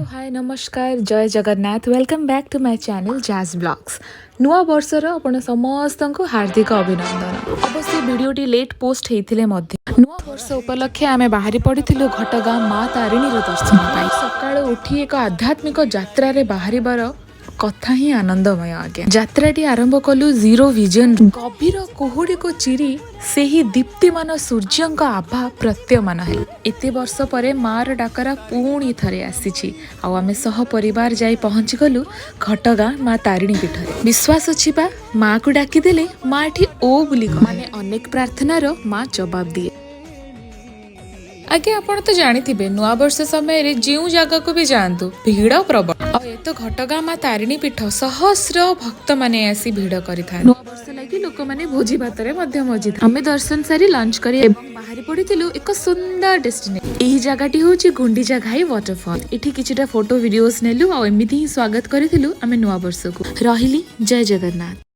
Hello hi नमस्कार जय Jagannath welcome back to my channel जैज ब्लॉग्स नुआ वर्षर आपण समस्त को हार्दिक अभिनंदन। अवश्य वीडियोटी लेट पोस्ट होते नुआ वर्ष उपलक्षे आमे बाहरी पड़िथिलु घटगाँ माँ तारिणी दर्शन पाई। सकाळु उठी एक आध्यात्मिक यात्रा रे बाहरिबार कथा ही आनंदमय। आगे यात्राटी आरंभ कलु जीरो विजन गभीर कुहुड़ी को चिरी से ही दीप्तिमान सूर्यंक आभा प्रत्यमान है। एते वर्ष परे मार डाकरा पुणी थरे आसीछि आउ आमे सह परिवार जाई पहुंची गलु घटगाँ माँ तारिणी पीठरे। विश्वास अछि बा माँ को डाकी देले माँ एठी ओ बुली माने अनेक प्रार्थनार माँ जवाब दिए। आगे आपण तो जानिथिबे नुआ वर्ष समय जो जगह को भी जातु भिड़ प्रबल और ये तो घटगाँ माँ तारिणी पीठ सहस्र भक्त माने आसी भिड़ करिथान। नुआ वर्ष लगी लोक माने भोजी भात रे मध्य मजिद आमे दर्शन सारी लंच करी एवं बाहरी पड़िथिलु एक सुंदर डेस्टिनेशन। एही जगहटी होची गुंडीचा घाई वाटरफॉल। एठी किछिटा फोटो वीडियोस नेलु और एमिति ही स्वागत करिथिलु आमे नुआ वर्ष को। रहिली जय जगन्नाथ।